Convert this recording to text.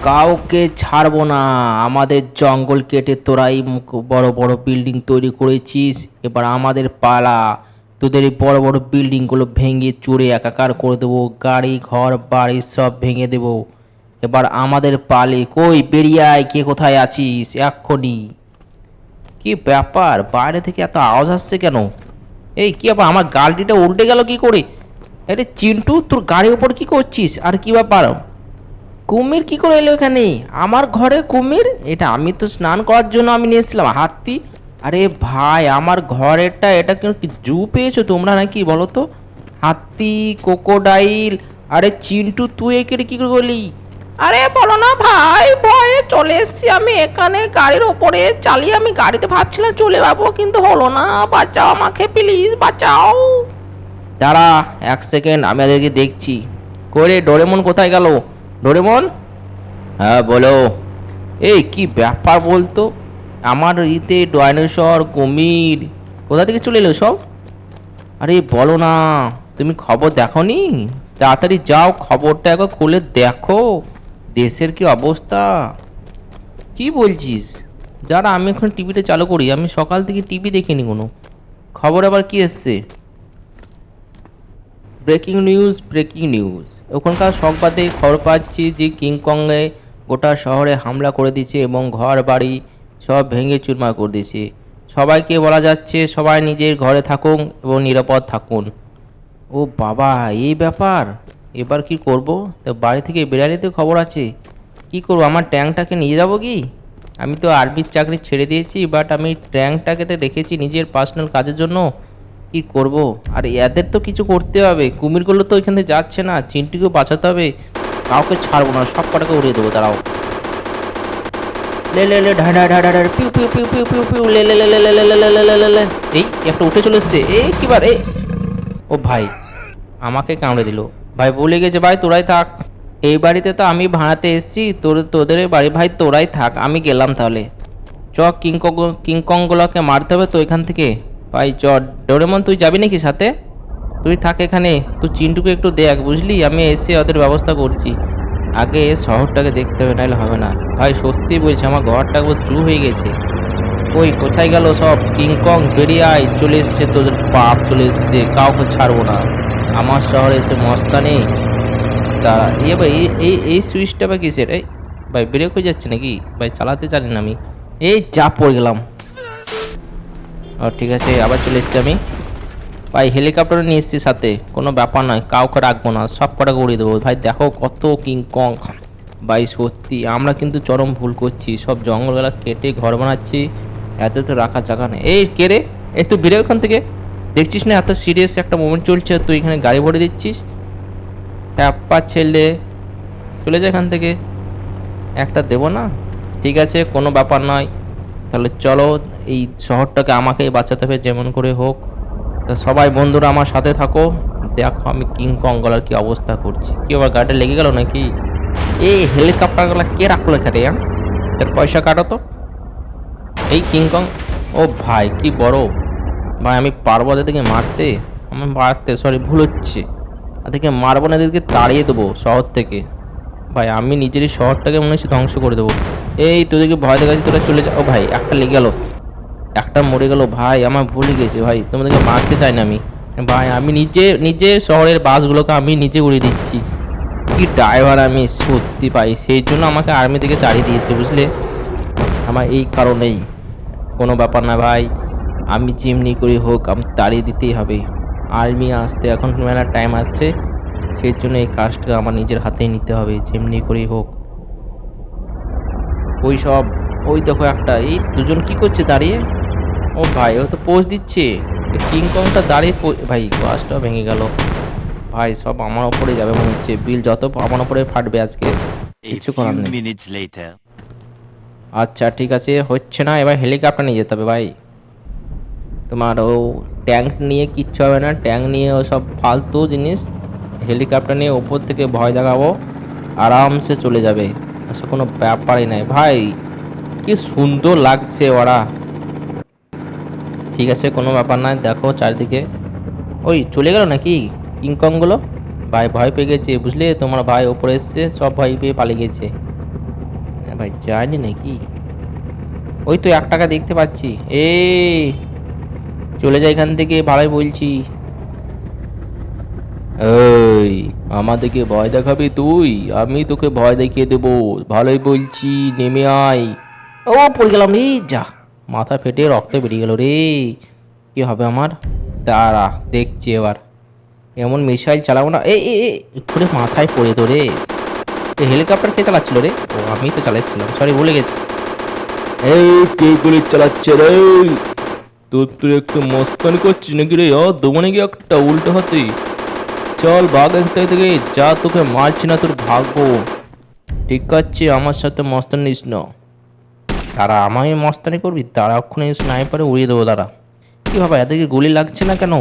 কাউকে ছাড়বো না। আমাদের জঙ্গল কেটে তোরাই বড় বড় বিল্ডিং তৈরি করেছিস, এবার আমাদের পালা। তোদের এই বড় বড় বিল্ডিংগুলো ভেঙে চুরে একাকার করে দেবো, গাড়ি ঘর বাড়ি সব ভেঙে দেবো। এবার আমাদের পালে, কই বেরিয়ে আয়, কে কোথায় আছিস এক্ষুনি। কি ব্যাপার, বাইরে থেকে এত আওয়াজ আসছে কেন? এই কি ব্যাপার, আমার গাড়িটা উল্টে গেল কি করে? আরে চিন্টু, তোর গাড়ির ওপর কি করছিস? আর কি ব্যাপার, কুমির কি করে এলো এখানে? আমার ঘরে কুমির? এটা আমি তো স্নান করার জন্য আমি নিয়ে এসেছিলাম। হাতি? আরে ভাই, আমার ঘরেরটা এটা কেন কি জু পেয়েছো তোমরা নাকি বলো তো? হাতি, ক্রোকোডাইল। আরে চিন্টু, তুই এখানে কি করে করলি? আরে বলো না ভাই, ভয়ে চলে এসেছি আমি এখানে, গাড়ির ওপরে চালিয়ে আমি গাড়িতে ভাবছিলাম চলে যাবো, কিন্তু হলো না। বাঁচাও আমাকে, প্লিজ বাঁচাও। দাঁড়া এক সেকেন্ড, আমি ওদেরকে দেখছি। করে ডোরেমন কোথায় গেল? ডোরেমন? হ্যাঁ বলো। এই কি ব্যাপার বলতো, আমার ইতে ডাইনোসর কুমির কোথা থেকে চলে এলো সব? আরে বলো না, তুমি খবর দেখোনি? তাড়াতাড়ি যাও, খবরটা একবার খুলে দেখো, দেশের কি অবস্থা। কি বলছিস? যারা আমি এখন টিভিটা চালু করি, আমি সকাল থেকে টিভি দেখিনি কোনো। খবর আবার কি এসছে? Breaking news, breaking news. ওখানকার সংবাদে খবর পাচ্ছি যে কিংকংয়ে গোটা শহরে হামলা করে দিয়েছে এবং ঘর বাড়ি সব ভেঙে চুরমার করে দিয়েছে। সবাইকে বলা যাচ্ছে সবাই নিজের ঘরে থাকুন এবং নিরাপদ থাকুন। ও বাবা, এই ব্যাপার! এবার কি করব? তো বাড়ি থেকে বেরানিতে খবর আছে। কি করব, আমার ট্যাঙ্কটাকে নিয়ে যাব কি? আমি তো আর্মির চাকরি ছেড়ে দিয়েছি, বাট আমি ট্যাঙ্কটাকে তো রেখেছি নিজের পার্সোনাল কাজের জন্য। কি করব? আর এদের তো কিছু করতে হবে, কুমিরগুলো তো এখান থেকে যাচ্ছে না, চিন্টুকেও বাঁচাতে হবে। কাউকে ছাড়বো না, সব কটাকে উড়িয়ে দেবো। দাঁড়াও। লে লে লে ঢা ঢা ঢা ঢা ঢা, পিউ পিউ পিউ পিউ পিউ পিউ, লে লে লে লে লে লে লে লে লে লে লে। এই একটা উঠে চলে এসছে। এই কিবার এই! ও ভাই, আমাকে কামড়ে দিল। ভাই বলে গেছে, ভাই তোরাই থাক। এই বাড়িতে তো আমি ভাড়াতে এসেছি, তোদের এই বাড়ি, ভাই তোরাই থাক, আমি গেলাম তাহলে। চ, কিংকংগুলোকে মারতে হবে তো এখান থেকে। ভাই চ। ডোরেমন, তুই যাবি নাকি সাথে? তুই থাক এখানে, তুই চিন্টুকে একটু দেখ, বুঝলি? আমি এসে ওদের ব্যবস্থা করছি। আগে শহরটাকে দেখতে হবে, নাহলে হবে না। ভাই সত্যি বলছি, আমার ঘরটা একবার জু হয়ে গেছে। ওই কোথায় গেল সব? কিংকং বেরিয়ে আয়, চলে এসছে তোদের বাপ, চলে এসছে, কাউকে ছাড়বো না। আমার শহরে এসে মস্তানি। দাঁড়া, ভাই এই সুইচটা বা কিসের? এই ভাই ব্রেক হয়ে যাচ্ছে নাকি? ভাই চালাতে জানি না আমি। এই যা পড়ে গেলাম। ও ঠিক আছে, আবার চলে এসছি আমি। ভাই হেলিকপ্টার নিয়ে এসছি সাথে, কোনো ব্যাপার নয়, কাউকে রাখবো না, সব কটাকে উড়িয়ে দেবো। ভাই দেখো কত কিংকং। ভাই সত্যি আমরা কিন্তু চরম ভুল করছি, সব জঙ্গলগুলা কেটে ঘর বানাচ্ছি, এত তো রাখার জায়গা নেই। এই কে রে? এই তুই বেরো এখান থেকে। দেখছিস না এত সিরিয়াস একটা মোমেন্ট চলছে, তুই এখানে গাড়ি ভরে দিচ্ছিস? হ্যাপা ছেলে, চলে যা এখান থেকে। একটা দেবো না? ঠিক আছে, কোনো ব্যাপার নয়। তাহলে চলো, এই শহরটাকে আমাকেই বাঁচাতে হবে যেমন করে হোক। তো সবাই বন্ধুরা আমার সাথে থাকো, দেখো আমি কিংকং গলার কি অবস্থা করছি। কি আবার গাড়িটা লেগে গেল নাকি? এই হেলিকপ্টারগুলো কে রাখলো এখানে? তার পয়সা কাটো তো। এই কিংকং, ও ভাই কি বড়! ভাই আমি পারবো এদেরকে মারতে? আমার মারতে, সরি ভুল হচ্ছে। এদেরকে মারবো না, এদেরকে তাড়িয়ে দেবো শহর থেকে। ভাই আমি নিজেরই শহরটাকে মনে হচ্ছে ধ্বংস করে দেবো। এই তোদেরকে ভয় দেখাচ্ছি, তোরা চলে যা। ও ভাই একটা লেগে গেল, একটা মরে গেল। ভাই আমার ভুলে গেছে, ভাই তোমাদেরকে মারতে চাই না আমি। ভাই আমি নিজে নিজে শহরের বাসগুলোকে আমি নিজে উড়িয়ে দিচ্ছি। কি ড্রাইভার আমি সত্যি পাই, সেই জন্য আমাকে আর্মি থেকে তাড়িয়ে দিয়েছে, বুঝলে? আমার এই কারণেই। কোনো ব্যাপার না ভাই, আমি যেমনি করি হোক আমি তাড়িয়ে দিতেই হবে। আর্মি আসতে এখন মেলা টাইম আসছে, সেই জন্য এই কাজটা আমার নিজের হাতেই নিতে হবে যেমনি করেই হোক। ওই সব, ওই দেখো একটা, এই দুজন কি করছে দাঁড়িয়ে? ও ভাই ও তো পোজ দিচ্ছে। কিংকংটা দাঁড়িয়ে ভাই গাছটাও ভেঙে গেল। ভাই সব আমার ওপরে যাবে মনে হচ্ছে, বিল যত আমার ওপরে ফাটবে আজকে। A কিছু few করার নেই। minutes later. আচ্ছা ঠিক আছে, হচ্ছে না, এবার হেলিকপ্টার নিয়ে যেতে হবে ভাই। তোমার ও ট্যাঙ্ক নিয়ে কিচ্ছু হবে না, ট্যাঙ্ক নিয়ে ও সব ফালতু জিনিস। হেলিকপ্টার নিয়ে ওপর থেকে ভয় দেখাবো, আরামসে চলে যাবে, আসলে কোনো ব্যাপারই নাই। ভাই কি সুন্দর লাগছে ওরা। ঠিক আছে, কোনো ব্যাপার নয়, দেখো চারিদিকে। ওই চলে গেল নাকি কিংকংগুলো? ভাই ভয় পেয়ে গেছে, বুঝলে? তোমার ভাই ওপরে এসছে, সব ভয় পেয়ে পালিয়ে গেছে। হ্যাঁ ভাই, যায়নি নাকি? ওই তো 1 টাকা দেখতে পাচ্ছি। চলে যা এখান থেকে, ভালোই বলছি। এই, আমাদেরকে ভয় দেখাবি তুই? আমি তোকে ভয় দেখিয়ে দেবো, ভালোই বলছি, নেমে আয়। ও, পড়ে গেলাম রে, যা, মাথা ফেটে রক্ত বেরিয়ে গেল রে। কি হবে আমার? দাঁড়া, দেখছি এবার। এমন মিসাইল চালাবো না। করে মাথায় পড়ে তো রে। এই হেলিকপ্টার কে চালাচ্ছিল রে? ও, আমি তো চালাচ্ছিলাম, সরি, ভুলে গেছি। এই, কে গুলি চালাচ্ছে রে? তোর একটু মস্তানি করছিস নাকি রে? দেবো নাকি একটা উল্টো হাতে? চল ভাগ একটা থেকে, যা, তোকে মারছি না, তোর ভাগ্য। ঠিক আছে, আমার সাথে মস্তানি নিস না। তারা আমায় মস্তানি করবি? তারা অক্ষণে স্নাইপারে উড়িয়ে দেবো। তারা কি ভাবে, এদেরকে গুলি লাগছে না কেন?